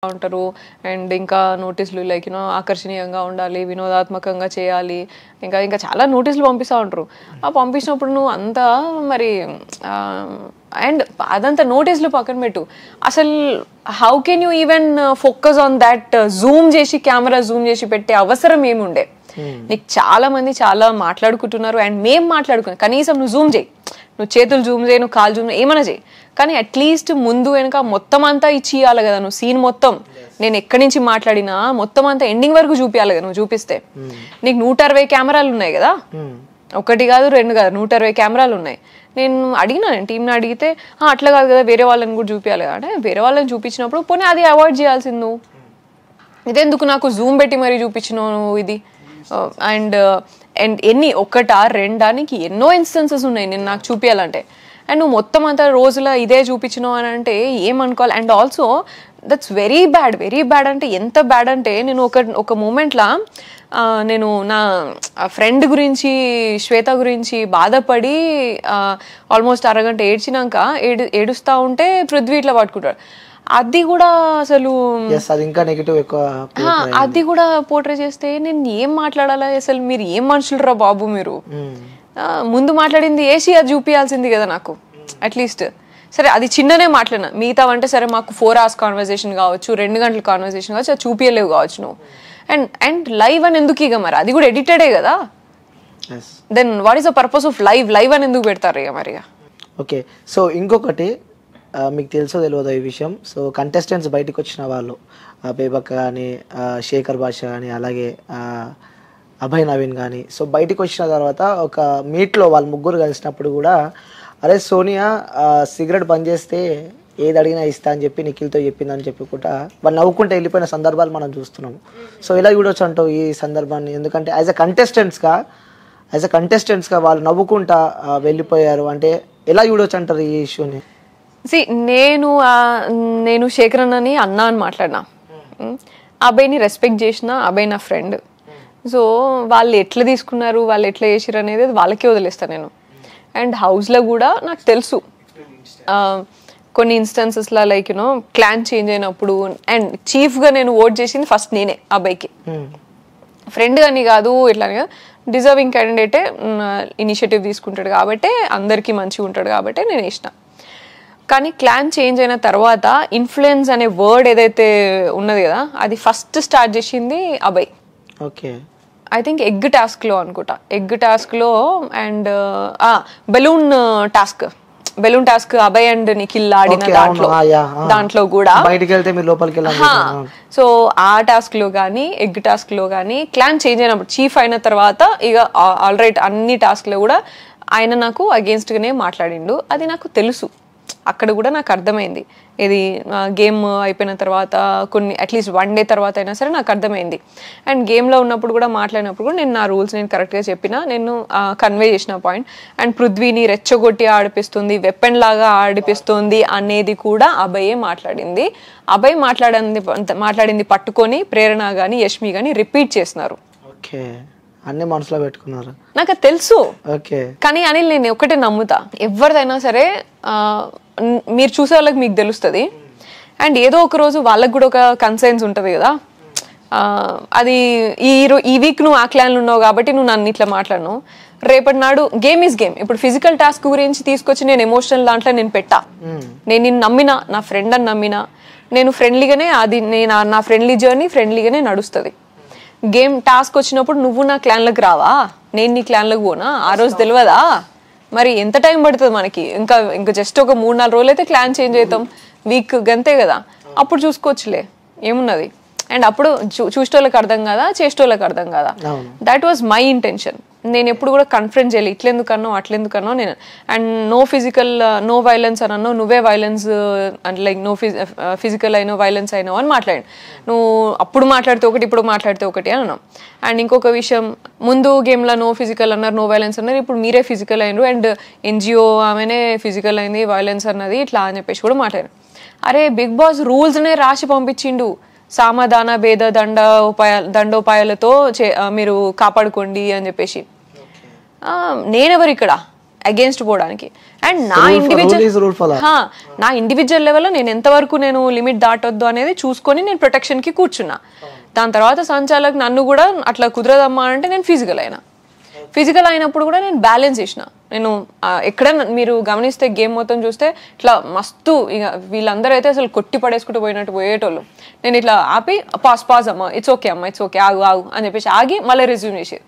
ఉంటారు. అండ్ ఇంకా నోటీసులు లైక్ ఆకర్షణీయంగా ఉండాలి, వినోదాత్మకంగా చేయాలి, ఇంకా ఇంకా చాలా నోటీసులు పంపిస్తూ ఉంటారు. ఆ పంపించినప్పుడు నువ్వు అంతా మరి అండ్ అదంతా నోటీసులు పక్కన పెట్టు, అసలు how can you even focus on that? Zoom చేసి కెమెరా జూమ్ చేసి పెట్టే అవసరం ఏముండే? నీకు చాలా మంది చాలా మాట్లాడుకుంటున్నారు అండ్ మేము మాట్లాడుకున్నాం, కనీసం నువ్వు జూమ్ చేయి, నువ్వు చేతులు జూమ్ చేయి, నువ్వు కాలు జూమ్ ఏమైనా చేయి, కానీ అట్లీస్ట్ ముందు వెనక మొత్తం అంతా ఇచ్చి ఇవ్వాలి కదా. నువ్వు సీన్ మొత్తం నేను ఎక్కడి నుంచి మాట్లాడినా మొత్తం అంతా ఎండింగ్ వరకు చూపించాలి కదా. నువ్వు చూపిస్తే నీకు 160 కెమెరాలు ఉన్నాయి కదా, ఒకటి కాదు రెండు కాదు 160 కెమెరాలు ఉన్నాయి. నేను అడిగినా, నేను టీంని అడిగితే అట్లా కాదు కదా వేరే వాళ్ళని కూడా చూపించాలి కదా అంటే, వేరే వాళ్ళని చూపించినప్పుడు పోనీ అది అవాయిడ్ చేయాల్సింది నువ్వు, ఇదెందుకు నాకు జూమ్ పెట్టి మరీ చూపించినావు నువ్వు ఇది. అండ్ ఎన్ని ఒకటా రెండా, నీకు ఎన్నో ఇన్స్టెన్సెస్ ఉన్నాయి నేను నాకు చూపించాలంటే, అండ్ నువ్వు మొత్తం అంతా రోజుల ఇదే చూపించినావు అని అంటే ఏమనుకోవాలి. And also that's very bad అంటే ఎంత బ్యాడ్ అంటే, నేను ఒక మూమెంట్లా నేను నా ఫ్రెండ్ గురించి శ్వేత గురించి బాధపడి ఆల్మోస్ట్ అరగంట ఏడ్చినాక ఏడుస్తూ ఉంటే పృథ్వీ ఇట్లా పట్టుకుంటాడు. అది కూడా అసలు అది కూడా పోర్ట్రే చేస్తే నేను ఏం మాట్లాడాలా? అసలు మీరు ఏం మనుషులరా బాబు మీరు, ముందు మాట్లాడింది ఏసీ అది చూపించాల్సింది కదా నాకు అట్లీస్ట్. సరే అది చిన్ననే మాట్లాడినా, మిగతా అంటే సరే మాకు 4 hours కాన్వర్సేషన్ కావచ్చు, 2 గంటల కాన్వర్సేషన్ కావచ్చు, అది చూపించలేవు కావచ్చు నువ్వు. అండ్ లైవ్ అని ఎందుకు ఇక మరి అది కూడా ఎడిటెడే కదా. Then what is the purpose of live అని ఎందుకు పెడతారు ఇక మరి? ఓకే, సో ఇంకొకటి మీకు తెలుసో తెలియదు ఈ విషయం. సో కంటెస్టెంట్స్ బయటకు వచ్చిన వాళ్ళు బేబక్క కానీ, శేఖర్ భాష కానీ, అలాగే అభయ్ నవీన్ కానీ, సో బయటకు వచ్చిన తర్వాత ఒక మీట్లో వాళ్ళు ముగ్గురు కలిసినప్పుడు కూడా, అరే సోనియా సిగరెట్ బంద్ చేస్తే ఏది అడిగినా ఇస్తా అని చెప్పి నిఖిల్తో చెప్పిందని చెప్పి కూడా వాళ్ళు నవ్వుకుంటే వెళ్ళిపోయిన సందర్భాలు మనం చూస్తున్నాము. సో ఇలా చూడొచ్చు అంటావు ఈ సందర్భాన్ని? ఎందుకంటే యాజ్ అ కంటెస్టెంట్స్గా వాళ్ళు నవ్వుకుంటా వెళ్ళిపోయారు అంటే ఎలా చూడొచ్చు అంటారు ఈ ఇష్యూని? నేను శేఖర్ అన్నని అన్నా అని మాట్లాడినా, అబ్బాయిని రెస్పెక్ట్ చేసిన, అబ్బాయి నా ఫ్రెండ్. సో వాళ్ళు ఎట్లా తీసుకున్నారు, వాళ్ళు ఎట్లా చేసారు అనేది వాళ్ళకే వదిలేస్తాను నేను. అండ్ హౌస్లో కూడా నాకు తెలుసు కొన్ని ఇన్స్టెన్సెస్లో లైక్ క్లాన్ చేంజ్ అయినప్పుడు, అండ్ చీఫ్గా నేను ఓట్ చేసింది ఫస్ట్ నేనే అబ్బాయికి, ఫ్రెండ్ అని కాదు ఇట్లా కాదు, డిజర్వింగ్ క్యాండిడేటే ఇనిషియేటివ్ తీసుకుంటాడు కాబట్టి, అందరికీ మంచిగా ఉంటాడు కాబట్టి నేను వేసిన. కానీ క్లాన్ చేంజ్ అయిన తర్వాత ఇన్ఫ్లుయెన్స్ అనే వర్డ్ ఏదైతే ఉన్నది కదా, అది ఫస్ట్ స్టార్ట్ చేసింది అబ్బాయి. ఓకే, ఐ థింక్ ఎగ్ టాస్క్లో అనుకుంటా, ఎగ్ టాస్క్లో and balloon task Abhay and Nikhil ఆడిన దాంట్లో కూడా సో ఆ టాస్క్ లో కానీ ఎగ్ టాస్క్ లో కానీ క్లాన్ చేంజ్ అయినప్పుడు చీఫ్ అయిన తర్వాత ఇక ఆల్ రైట్ అన్ని టాస్క్ లో కూడా ఆయన నాకు అగేన్స్ట్ గానే మాట్లాడిండు. అది నాకు తెలుసు, అక్కడ కూడా నాకు అర్థమైంది. ఇది గేమ్ అయిపోయిన తర్వాత కొన్ని అట్లీస్ట్ 1 day తర్వాత అయినా సరే నాకు అర్థమైంది. అండ్ గేమ్లో ఉన్నప్పుడు కూడా మాట్లాడినప్పుడు కూడా నేను నా రూల్స్ నేను కరెక్ట్గా చెప్పిన, నేను కన్వే చేసిన పాయింట్. అండ్ పృథ్వీని రెచ్చగొట్టి ఆడిపిస్తుంది, వెపన్ లాగా ఆడిపిస్తుంది అనేది కూడా అభయే మాట్లాడింది. అభయ్ మాట్లాడింది పట్టుకొని ప్రేరణ కానీ యష్మి కానీ రిపీట్ చేస్తున్నారు. ఓకే, అన్ని మనసులో పెట్టుకున్నారు, నాకు తెలుసు. కానీ అనిల్ నేను ఒకటే నమ్ముతా, ఎవరిదైనా సరే మీరు చూసే వాళ్ళకి మీకు తెలుస్తుంది. అండ్ ఏదో ఒక రోజు వాళ్ళకి కూడా ఒక కన్సర్న్స్ ఉంటుంది కదా, అది ఈ వీక్ నువ్వు ఆ క్లాన్లు ఉన్నావు కాబట్టి నువ్వు నన్ను ఇట్లా మాట్లాడను, రేపటి నాడు గేమ్ ఈజ్ గేమ్. ఇప్పుడు ఫిజికల్ టాస్క్ గురించి తీసుకొచ్చి నేను ఎమోషనల్ దాంట్లో నేను పెట్టా, నేను నిన్ను నమ్మినా, నా ఫ్రెండ్ అని నమ్మినా, నేను ఫ్రెండ్లీగానే అది నా ఫ్రెండ్లీ జర్నీ ఫ్రెండ్లీగానే నడుస్తుంది. గేమ్ టాస్క్ వచ్చినప్పుడు నువ్వు నా క్లాన్లకు రావా, నేను నీ క్లాన్లకు పోనా, ఆ రోజు తెలియదా? మరి ఎంత టైం పడుతుంది మనకి? ఇంకా జస్ట్ ఒక 3-4 రోజులు అయితే క్లాన్ చేంజ్ అవుతాం, వీక్ గంతే కదా, అప్పుడు చూసుకోవచ్చులే ఏమున్నది. అండ్ అప్పుడు చూసేటోళ్ళకి అర్థం కాదా, చేసేటోళ్ళకి అర్థం కాదా? That was my intention. నేను ఎప్పుడు కూడా కన్ఫరెన్స్ చేయాలి, ఇట్లెందుకన్నో అట్లెందుకన్నో నేను. అండ్ నో వైలెన్స్ అని అన్నావు, నువ్వే వైలెన్స్ అంటే లైక్ ఫిజికల్ అయినో వైలెన్స్ అయినావు అని మాట్లాడి, నువ్వు అప్పుడు మాట్లాడితే ఒకటి ఇప్పుడు మాట్లాడితే ఒకటి అని అన్నావు. అండ్ ఇంకొక విషయం, ముందు గేమ్లో నో ఫిజికల్ అన్నారు, నో వైలెన్స్ అన్నారు, ఇప్పుడు మీరే ఫిజికల్ అయినరు అండ్ ఎన్జిఓ ఆమెనే ఫిజికల్ అయింది, వైలెన్స్ అన్నది ఇట్లా అని చెప్పేసి కూడా మాట్లాడారు. అరే బిగ్ బాస్ రూల్స్నే రాసి పంపించిండు, సామధాన భేద దండోపాయాలతో మీరు కాపాడుకోండి అని చెప్పేసి. నేనెవరు ఇక్కడ? అగేన్స్ట్ పోవడానికి. అండ్ నా ఇండివిజువల్ లెవెల్లో నేను ఎంతవరకు నేను లిమిట్ దాటొద్దు అనేది చూసుకొని నేను ప్రొటెక్షన్కి కూర్చున్నా. దాని తర్వాత సంచాలకు నన్ను కూడా అట్లా కుదరదమ్మా అంటే నేను ఫిజికల్ అయినప్పుడు కూడా నేను బ్యాలెన్స్ చేసిన. నేను ఎక్కడైనా మీరు గమనిస్తే గేమ్ మొత్తం చూస్తే ఇట్లా మస్తు ఇక వీళ్ళందరూ అయితే అసలు కొట్టి పడేసుకుంటూ పోయినట్టు పోయేటోళ్ళు. నేను ఇట్లా ఆపి పాజ్ అమ్మ, ఇట్స్ ఓకే అమ్మ, ఇట్స్ ఓకే, ఆగు అని చెప్పేసి ఆగి మళ్ళీ రెజ్యూమ్ చేసేది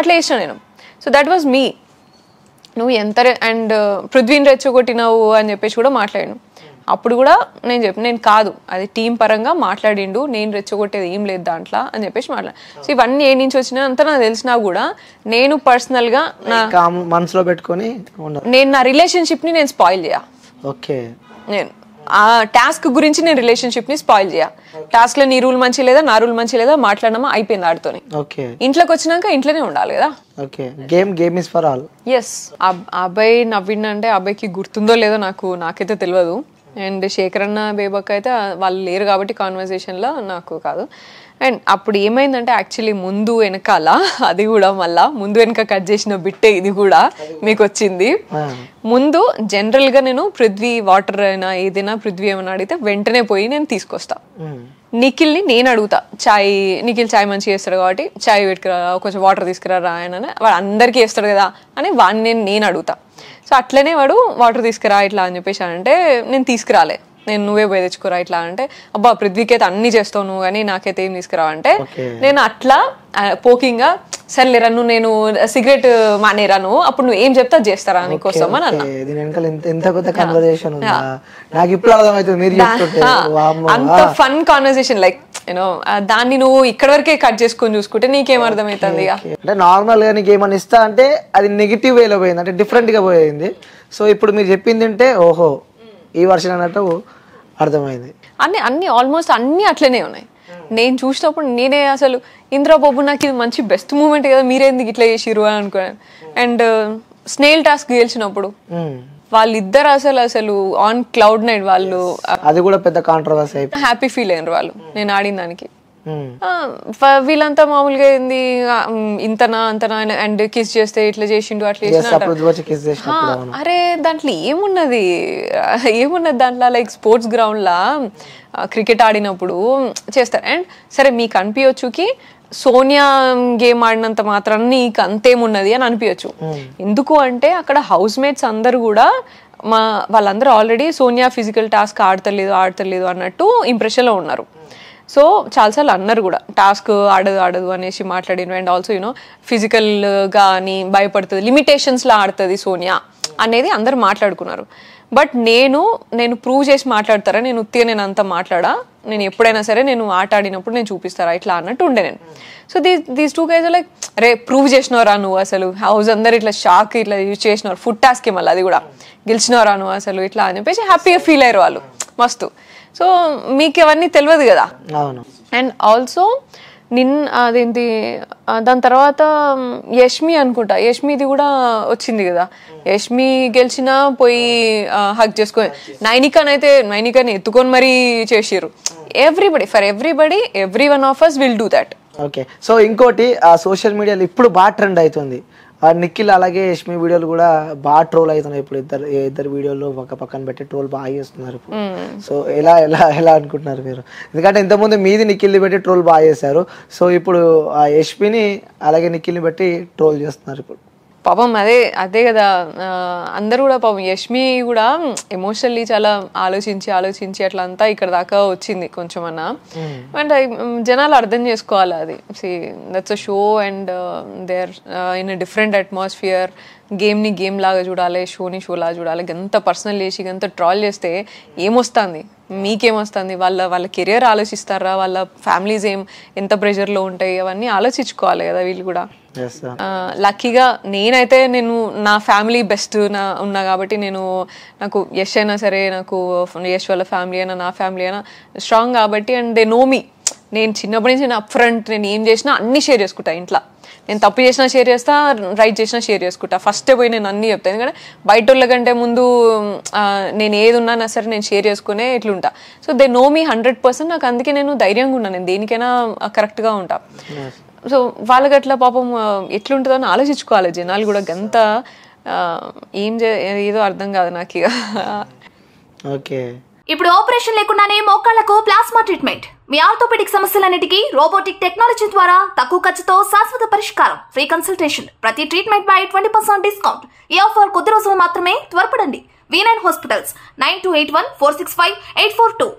అట్లా చేసిన నేను. So that was me. నువ్వు ఎంత అండ్ పృథ్వీని రెచ్చగొట్టినావు అని చెప్పేసి కూడా మాట్లాడాను. అప్పుడు కూడా నేను కాదు, అది టీం పరంగా మాట్లాడిండు, నేను రెచ్చగొట్టేది ఏం లేదు దాంట్లో అని చెప్పేసి మాట్లాడు. సో ఇవన్నీ ఏ నుంచి వచ్చినా అంతా నాకు తెలిసినా కూడా నేను పర్సనల్ గా మనసులో పెట్టుకొని నేను నా రిలేషన్షిప్ ని నేను స్పాయిల్ చేయ. నేను ఆ టాస్క్ గురించి నేను రిలేషన్షిప్ ని స్పాయిల్ చేయ. టాస్క్ లో నీ రూల్ మంచి లేదా, నా రూల్ మంచి లేదా, మాట్లాడమా అయిపోయింది ఆడితోని. ఇంట్లోకి వచ్చినాక ఇంట్లోనే ఉండాలి కదా. ఎస్. అబ్బాయి నవ్విండంటే అబ్బాయికి గుర్తుందో లేదో నాకైతే తెలియదు. అండ్ శేఖర్ అన్న బేబక్ అయితే వాళ్ళు లేరు కాబట్టి కాన్వర్సేషన్లో నాకు కాదు. అండ్ అప్పుడు ఏమైందంటే యాక్చువల్లీ ముందు వెనకాల అది కూడా మళ్ళా ముందు వెనక కట్ చేసిన బిట్టే ఇది కూడా మీకు వచ్చింది. ముందు జనరల్గా నేను పృథ్వీ వాటర్ అయినా ఏదైనా పృథ్వీ ఏమైనా అడిగితే వెంటనే పోయి నేను తీసుకొస్తా. నిఖిల్ని నేను అడుగుతా, నిఖిల్ చాయ్ మంచిగా చేస్తాడు కాబట్టి చాయ్ పెట్టుకురా, కొంచెం వాటర్ తీసుకురా ఆయన, వాడు అందరికీ వేస్తాడు కదా అని వాడిని నేను అడుగుతా. సో అట్లనే వాడు వాటర్ తీసుకురా ఇట్లా అని చెప్పేసి అంటే నేను తీసుకురాలే, నేను నువ్వే పోయి తెచ్చుకోరా ఇట్లా అంటే, అబ్బా పృథ్వీకి అయితే అన్ని చేస్తావు నువ్వు కానీ నాకైతే ఏం తీసుకురావు అంటే నేను అట్లా పోకింగ్ గా సర్లేరా నువ్వు నేను సిగరెట్ మానేరా నువ్వు అప్పుడు నువ్వు ఏం చెప్తా చేస్తారా నీకోసం అని అన్నా. అంత ఫన్ కాన్వర్సేషన్ లైక్ యూనో దాన్ని నువ్వు ఇక్కడ వరకే కట్ చేసుకొని చూసుకుంటే నీకేం అర్థమవుతుంది? అంటే నార్మల్ గా నీకు ఏమని ఇస్తా అంటే అది నెగిటివ్ వేలో పోయింది, అంటే డిఫరెంట్ గా పోయింది. సో ఇప్పుడు మీరు చెప్పింది అంటే ఓహో ఈ వర్షన్ అన్నట్టు అర్థమైంది. అన్ని ఆల్మోస్ట్ అన్ని అట్లనే ఉన్నాయి. నేను చూసినప్పుడు నేనే అసలు ఇంద్రబాబు నాకు ఇది మంచి బెస్ట్ మూమెంట్ కదా, మీరేందుకు ఇట్లా చేసిరు అని అనుకున్నాను. అండ్ స్నేల్ టాస్క్ గెలిచినప్పుడు వాళ్ళిద్దరు అసలు ఆన్ క్లౌడ్ నైట్, వాళ్ళు అది కూడా పెద్ద కాంట్రవర్సీ హ్యాపీ ఫీల్ అయినారు వాళ్ళు నేను ఆడిన దానికి. వీళ్ళంతా మామూలుగా ఏంది ఇంతనా అంతనా అండ్ కిస్ చేస్తే ఇట్లా చేసిండు అట్లా చేసిన. అరే దాంట్లో ఏమున్నది దాంట్లో లైక్ స్పోర్ట్స్ గ్రౌండ్ లా క్రికెట్ ఆడినప్పుడు చేస్తారు. అండ్ సరే మీకు అనిపించచ్చుకి సోనియా గేమ్ ఆడినంత మాత్రాన్ని నీకు అంతేమున్నది అని అనిపించచ్చు. ఎందుకు అంటే అక్కడ హౌస్ మేట్స్ అందరు కూడా వాళ్ళందరూ ఆల్రెడీ సోనియా ఫిజికల్ టాస్క్ ఆడతలేదు అన్నట్టు ఇంప్రెషన్లో ఉన్నారు. సో చాలాసార్లు అన్నారు కూడా టాస్క్ ఆడదు అనేసి మాట్లాడిన. అండ్ ఆల్సో యూనో ఫిజికల్గా అని భయపడుతుంది, లిమిటేషన్స్లో ఆడుతుంది సోనియా అనేది అందరు మాట్లాడుకున్నారు. బట్ నేను ప్రూవ్ చేసి మాట్లాడతారా, నేను ఉత్తిగా నేను అంతా మాట్లాడా, నేను ఎప్పుడైనా సరే నేను ఆట ఆడినప్పుడు నేను చూపిస్తారా ఇట్లా అన్నట్టు ఉండే నేను. So these two guys like రే ప్రూవ్ చేసినవరా నువ్వు, అసలు హౌస్ అందరు ఇట్లా షాక్ ఇట్లా యూజ్ చేసినారు, ఫుడ్ టాస్క్ మళ్ళీ అది కూడా గెలిచినవరా నువ్వు అసలు ఇట్లా అని చెప్పేసి హ్యాపీగా ఫీల్ అయ్యారు వాళ్ళు మస్తు. సో మీకు అవన్నీ తెలియదు కదా. అండ్ ఆల్సో అదేంటి దాని తర్వాత యష్మి అనుకుంటా, యష్మిది కూడా వచ్చింది కదా, యష్మి గెలిచినా పోయి హక్ చేసుకొని నైనికాని ఎత్తుకొని మరీ చేసిర్రు. Every one of us will do that. Okay. So ఇంకోటి సోషల్ మీడియాలో ఇప్పుడు బాగా ట్రెండ్ అవుతుంది నిఖిల్ అలాగే యష్మి వీడియోలు కూడా బాగా ట్రోల్ అవుతున్నాయి ఇప్పుడు. ఇద్దరు వీడియోలు పక్కన పెట్టి ట్రోల్ బాగా చేస్తున్నారు ఇప్పుడు. సో ఎలా అనుకుంటున్నారు మీరు? ఎందుకంటే ఇంతకుముందు మీది నిఖిల్ని పెట్టి ట్రోల్ బాగా చేశారు, సో ఇప్పుడు ఆ యష్మిని అలాగే నిఖిల్ని పెట్టి ట్రోల్ చేస్తున్నారు ఇప్పుడు. పాపం అదే కదా అందరు కూడా పాపం యష్మి కూడా ఎమోషనల్లీ చాలా ఆలోచించి అట్లా అంతా ఇక్కడ దాకా వచ్చింది కొంచెం అన్నా. అండ్ జనాలు అర్థం చేసుకోవాలి అది. That's a show and they are in a different atmosphere. గేమ్ని గేమ్ లాగా చూడాలి, షోని షో లాగా చూడాలి. గంత పర్సనల్ చేసి గంత ట్రాల్ చేస్తే ఏమొస్తుంది, మీకేమొస్తుంది? వాళ్ళ కెరియర్ ఆలోచిస్తారా, వాళ్ళ ఫ్యామిలీస్ ఎంత ప్రెషర్లో ఉంటాయి అవన్నీ ఆలోచించుకోవాలి కదా వీళ్ళు కూడా. లక్కీగా నేనైతే నా ఫ్యామిలీ బెస్ట్ ఉన్నా కాబట్టి నాకు యష్ అయినా సరే, నాకు యష్ వాళ్ళ ఫ్యామిలీ అయినా నా ఫ్యామిలీ అయినా స్ట్రాంగ్ కాబట్టి. అండ్ దే నో మీ. నేను చిన్నప్పటి నుంచి నేను అప్ ఫ్రంట్ నేను ఏం చేసినా అన్ని షేర్ చేసుకుంటా ఇంట్లో. నేను తప్పు చేసినా షేర్ చేస్తా, రైట్ చేసినా షేర్ చేసుకుంటా. ఫస్టే పోయి నేను అన్నీ చెప్తాను. ఎందుకంటే బయట వాళ్ళ కంటే ముందు నేను ఏది ఉన్నా సరే నేను షేర్ చేసుకునే ఇట్లుంటా. సో దే నో మీ 100%. నాకు అందుకే నేను ధైర్యంగా ఉన్నా, నేను దేనికైనా కరెక్ట్గా ఉంటా. సో వాళ్ళకి అట్లా పాపం ఎట్లుంటుందో అని ఆలోచించుకోవాలి జనాలు కూడా. గంత ఏదో అర్థం కాదు నాకు ఇక. ఓకే, ఇప్పుడు ఆపరేషన్ లేకుండానే మోకాళ్లకు ప్లాస్మా ట్రీట్మెంట్. మీ ఆర్థోపెడిక్ సమస్యలన్నిటికీ రోబోటిక్ టెక్నాలజీ ద్వారా తక్కువ ఖర్చుతో శాశ్వత పరిష్కారం. ఫ్రీ కన్సల్టేషన్, ప్రతి ట్రీట్మెంట్ పై 20% డిస్కౌంట్. ఈ ఆఫర్ కొద్ది రోజులు మాత్రమే, త్వరపడండి. V9 hospitals 9281465842.